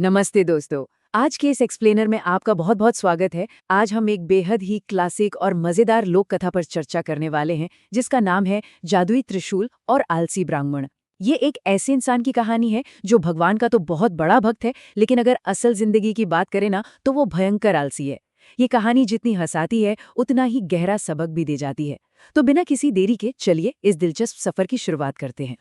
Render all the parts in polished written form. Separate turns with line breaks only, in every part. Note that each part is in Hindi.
नमस्ते दोस्तों। आज के इस एक्सप्लेनर में आपका बहुत बहुत स्वागत है। आज हम एक बेहद ही क्लासिक और मजेदार लोक कथा पर चर्चा करने वाले हैं जिसका नाम है जादुई त्रिशूल और आलसी ब्राह्मण। ये एक ऐसे इंसान की कहानी है जो भगवान का तो बहुत बड़ा भक्त है, लेकिन अगर असल जिंदगी की बात करें ना तो वो भयंकर आलसी है। ये कहानी जितनी हंसाती है उतना ही गहरा सबक भी दे जाती है। तो बिना किसी देरी के चलिए इस दिलचस्प सफर की शुरुआत करते हैं।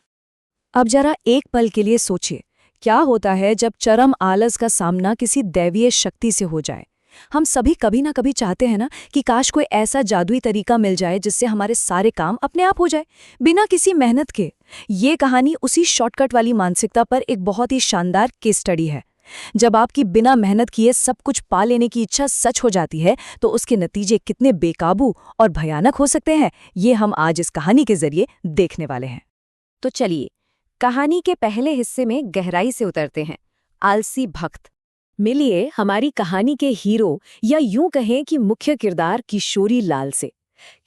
अब जरा एक पल के लिए सोचिए, क्या होता है जब चरम आलस का सामना किसी दैवीय शक्ति से हो जाए। हम सभी कभी ना कभी चाहते हैं ना कि काश कोई ऐसा जादुई तरीका मिल जाए जिससे हमारे सारे काम अपने आप हो जाए, बिना किसी मेहनत के। ये कहानी उसी शॉर्टकट वाली मानसिकता पर एक बहुत ही शानदार केस स्टडी है। जब आपकी बिना मेहनत किए सब कुछ पा लेने की इच्छा सच हो जाती है तो उसके नतीजे कितने बेकाबू और भयानक हो सकते हैं, ये हम आज इस कहानी के जरिए देखने वाले हैं।
तो चलिए कहानी के पहले हिस्से में गहराई से उतरते हैं। आलसी भक्त। मिलिए हमारी कहानी के हीरो, या यूं कहें कि मुख्य किरदार किशोरी लाल से।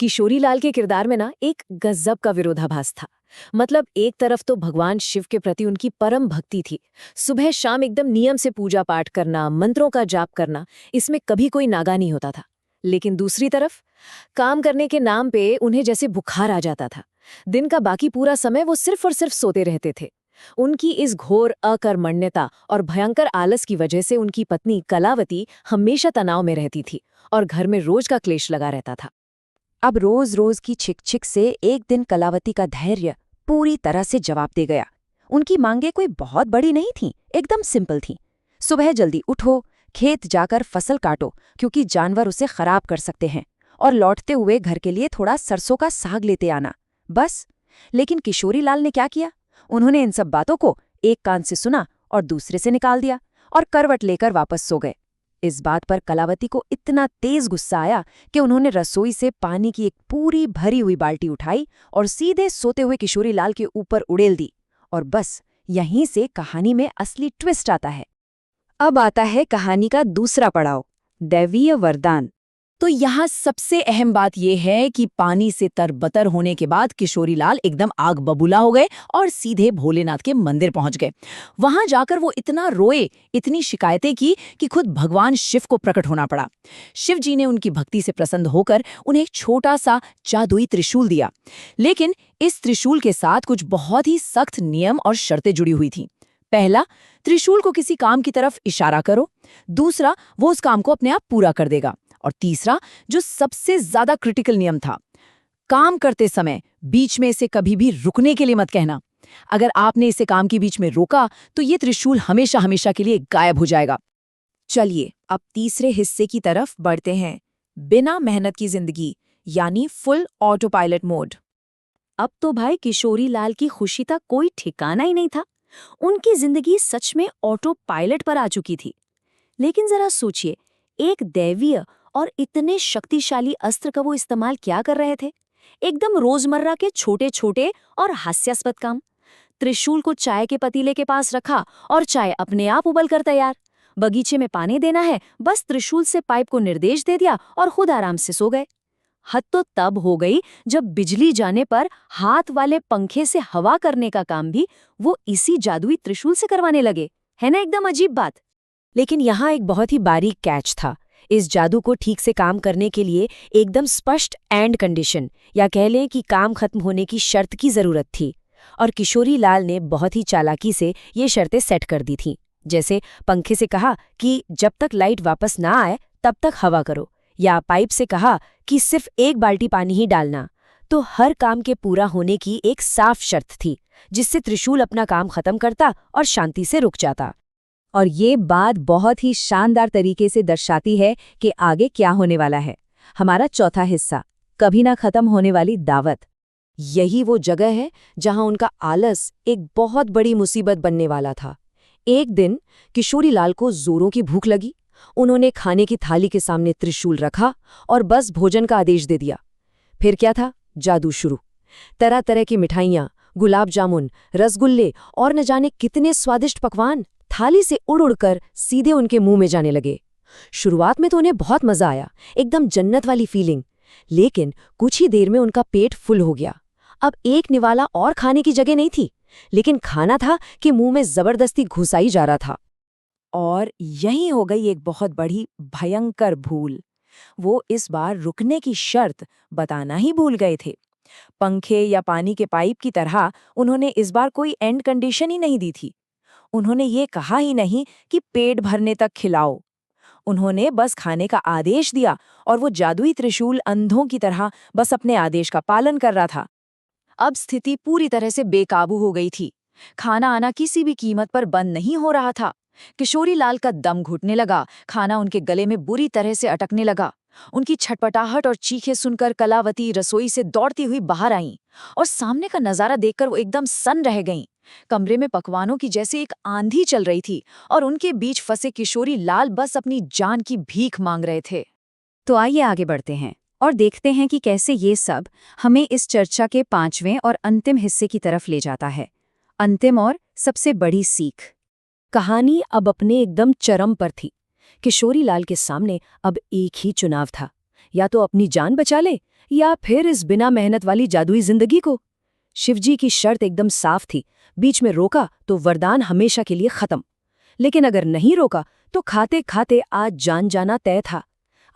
किशोरी लाल के किरदार में ना एक गजब का विरोधाभास था। मतलब एक तरफ तो भगवान शिव के प्रति उनकी परम भक्ति थी, सुबह शाम एकदम नियम से पूजा पाठ करना, मंत्रों का जाप करना, इसमें कभी कोई नागा नहीं होता था। लेकिन दूसरी तरफ काम करने के नाम पे उन्हें जैसे बुखार आ जाता था। दिन का बाकी पूरा समय वो सिर्फ और सिर्फ सोते रहते थे। उनकी इस घोर अकर्मण्यता और भयंकर आलस की वजह से उनकी पत्नी कलावती हमेशा तनाव में रहती थी और घर में रोज का क्लेश लगा रहता था।
अब रोज रोज की छिक-छिक से एक दिन कलावती का धैर्य पूरी तरह से जवाब दे गया। उनकी मांगे कोई बहुत बड़ी नहीं थीं, एकदम सिंपल थीं। सुबह जल्दी उठो, खेत जाकर फसल काटो क्योंकि जानवर उसे खराब कर सकते हैं, और लौटते हुए घर के लिए थोड़ा सरसों का साग लेते आना, बस। लेकिन किशोरी लाल ने क्या किया? उन्होंने इन सब बातों को एक कान से सुना और दूसरे से निकाल दिया और करवट लेकर वापस सो गए। इस बात पर कलावती को इतना तेज गुस्सा आया कि उन्होंने रसोई से पानी की एक पूरी भरी हुई बाल्टी उठाई और सीधे सोते हुए किशोरी लाल के ऊपर उड़ेल दी। और बस यहीं से कहानी में असली ट्विस्ट आता है। अब आता है कहानी का दूसरा पड़ाव, दैवीय वरदान।
तो यहाँ सबसे अहम बात यह है कि पानी से तरबतर होने के बाद किशोरी लाल एकदम आग बबूला हो गए और सीधे भोलेनाथ के मंदिर पहुंच गए। वहां जाकर वो इतना रोए, इतनी शिकायतें की कि खुद भगवान शिव को प्रकट होना पड़ा। शिव जी ने उनकी भक्ति से प्रसन्न होकर उन्हें एक छोटा सा जादुई त्रिशूल दिया। लेकिन इस त्रिशूल के साथ कुछ बहुत ही सख्त नियम और शर्तें जुड़ी हुई थीं। पहला, त्रिशूल को किसी काम की तरफ इशारा करो। दूसरा, वो उस काम को अपने आप पूरा कर देगा। और तीसरा, जो सबसे ज्यादा क्रिटिकल नियम था, काम करते समय बीच में इसे कभी भी रुकने के लिए मत कहना। अगर आपने इसे काम के बीच में रोका तो ये त्रिशूल हमेशा हमेशा के लिए गायब हो जाएगा।
चलिए अब तीसरे हिस्से की तरफ बढ़ते हैं, बिना मेहनत की जिंदगी, यानी फुल ऑटो पायलट मोड।
अब तो भाई किशोरी लाल की खुशी का कोई ठिकाना ही नहीं था। उनकी जिंदगी सच में ऑटो पायलट पर आ चुकी थी। लेकिन जरा सोचिए, एक दैवीय और इतने शक्तिशाली अस्त्र का वो इस्तेमाल क्या कर रहे थे? एकदम रोजमर्रा के छोटे छोटे और हास्यास्पद काम। त्रिशूल को चाय के पतीले के पास रखा और चाय अपने आप उबल कर तैयार। बगीचे में पानी देना है, बस त्रिशूल से पाइप को निर्देश दे दिया और खुद आराम से सो गए। हद तो तब हो गई जब बिजली जाने पर हाथ वाले पंखे से हवा करने का काम भी वो इसी जादुई त्रिशूल से करवाने लगे। है ना एकदम अजीब बात।
लेकिन यहाँ एक बहुत ही बारीक कैच था। इस जादू को ठीक से काम करने के लिए एकदम स्पष्ट एंड कंडीशन, या कह लें कि काम खत्म होने की शर्त की जरूरत थी। और किशोरी लाल ने बहुत ही चालाकी से ये शर्तें सेट कर दी थीं। जैसे पंखे से कहा कि जब तक लाइट वापस ना आए तब तक हवा करो, या पाइप से कहा कि सिर्फ एक बाल्टी पानी ही डालना। तो हर काम के पूरा होने की एक साफ शर्त थी, जिससे त्रिशूल अपना काम खत्म करता और शांति से रुक जाता। और ये बात बहुत ही शानदार तरीके से दर्शाती है कि आगे क्या होने वाला है। हमारा चौथा हिस्सा, कभी ना खत्म होने वाली दावत। यही वो जगह है जहां उनका आलस एक बहुत बड़ी मुसीबत बनने वाला था। एक दिन किशोरी लाल को जोरों की भूख लगी। उन्होंने खाने की थाली के सामने त्रिशूल रखा और बस भोजन का आदेश दे दिया। फिर क्या था? जादू शुरू। तरह तरह की मिठाइयाँ, गुलाब जामुन, रसगुल्ले और न जाने कितने स्वादिष्ट पकवान थाली से उड़ उड़कर सीधे उनके मुंह में जाने लगे। शुरुआत में तो उन्हें बहुत मजा आया, एकदम जन्नत वाली फीलिंग। लेकिन कुछ ही देर में उनका पेट फुल हो गया। अब एक निवाला और खाने की जगह नहीं थी, लेकिन खाना था कि मुंह में जबरदस्ती घुसाई जा रहा था। और यहीं हो गई एक बहुत बड़ी भयंकर भूल। वो इस बार रुकने की शर्त बताना ही भूल गए थे। पंखे या पानी के पाइप की तरह उन्होंने इस बार कोई एंड कंडीशन ही नहीं दी थी। उन्होंने ये कहा ही नहीं कि पेट भरने तक खिलाओ। उन्होंने बस खाने का आदेश दिया और वो जादुई त्रिशूल अंधों की तरह बस अपने आदेश का पालन कर रहा था।
अब स्थिति पूरी तरह से बेकाबू हो गई थी। खाना आना किसी भी कीमत पर बंद नहीं हो रहा था। किशोरी लाल का दम घुटने लगा, खाना उनके गले में बुरी तरह से अटकने लगा। उनकी छटपटाहट और चीखें सुनकर कलावती रसोई से दौड़ती हुई बाहर आईं और सामने का नजारा देखकर वो एकदम सन्न रह गईं। कमरे में पकवानों की जैसे एक आंधी चल रही थी और उनके बीच फंसे किशोरी लाल बस अपनी जान की भीख मांग रहे थे।
तो आइए आगे बढ़ते हैं और देखते हैं कि कैसे ये सब हमें इस चर्चा के 5वें और अंतिम हिस्से की तरफ ले जाता है। अंतिम और सबसे बड़ी सीख। कहानी अब अपने एकदम चरम पर थी। किशोरी लाल के सामने अब एक ही चुनाव था, या तो अपनी जान बचा ले या फिर इस बिना मेहनत वाली जादुई जिंदगी को। शिवजी की शर्त एकदम साफ थी, बीच में रोका तो वरदान हमेशा के लिए खत्म, लेकिन अगर नहीं रोका तो खाते खाते आज जान जाना तय था।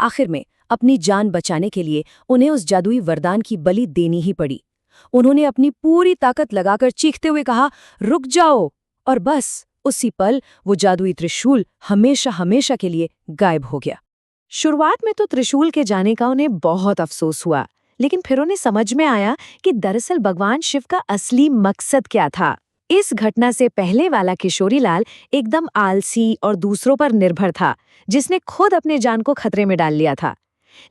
आखिर में अपनी जान बचाने के लिए उन्हें उस जादुई वरदान की बलि देनी ही पड़ी। उन्होंने अपनी पूरी ताकत लगाकर चीखते हुए कहा, रुक जाओ, और बस उसी पल वो जादुई त्रिशूल हमेशा हमेशा के लिए गायब हो गया। शुरुआत में तो त्रिशूल के जाने का उन्हें बहुत अफसोस हुआ, लेकिन फिर उन्हें समझ में आया कि दरअसल भगवान शिव का असली मकसद क्या था। इस घटना से पहले वाला किशोरी लाल एकदम आलसी और दूसरों पर निर्भर था, जिसने खुद अपने जान को खतरे में डाल लिया था।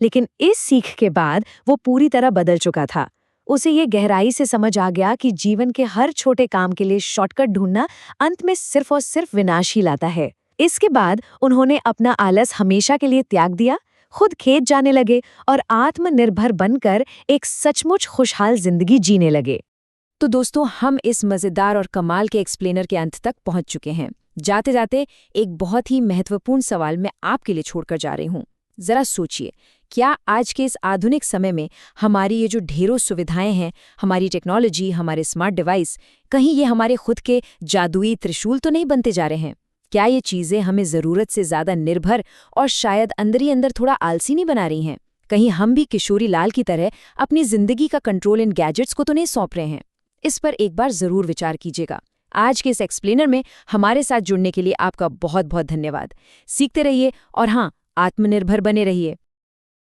लेकिन इस सीख के बाद वो पूरी तरह बदल चुका था। उसे ये गहराई से समझ आ गया कि जीवन के हर छोटे काम के लिए शॉर्टकट ढूंढना अंत में सिर्फ और सिर्फ विनाश ही लाता है। इसके बाद उन्होंने अपना आलस हमेशा के लिए त्याग दिया, खुद खेत जाने लगे और आत्मनिर्भर बनकर एक सचमुच खुशहाल जिंदगी जीने लगे।
तो दोस्तों, हम इस मजेदार और कमाल के एक्सप्लेनर के अंत तक पहुंच चुके हैं। जाते जाते एक बहुत ही महत्वपूर्ण सवाल मैं आपके लिए छोड़कर जा रही हूं। जरा सोचिए, क्या आज के इस आधुनिक समय में हमारी ये जो ढेरों सुविधाएं हैं, हमारी टेक्नोलॉजी, हमारे स्मार्ट डिवाइस, कहीं ये हमारे खुद के जादुई त्रिशूल तो नहीं बनते जा रहे हैं? क्या ये चीजें हमें जरूरत से ज्यादा निर्भर और शायद अंदर ही अंदर थोड़ा आलसी नहीं बना रही हैं? कहीं हम भी किशोरी लाल की तरह अपनी जिंदगी का कंट्रोल इन गैजेट्स को तो नहीं सौंप रहे हैं? इस पर एक बार जरूर विचार कीजिएगा। आज के इस एक्सप्लेनर में हमारे साथ जुड़ने के लिए आपका बहुत बहुत धन्यवाद। सीखते रहिए और हाँ, आत्मनिर्भर बने रहिए।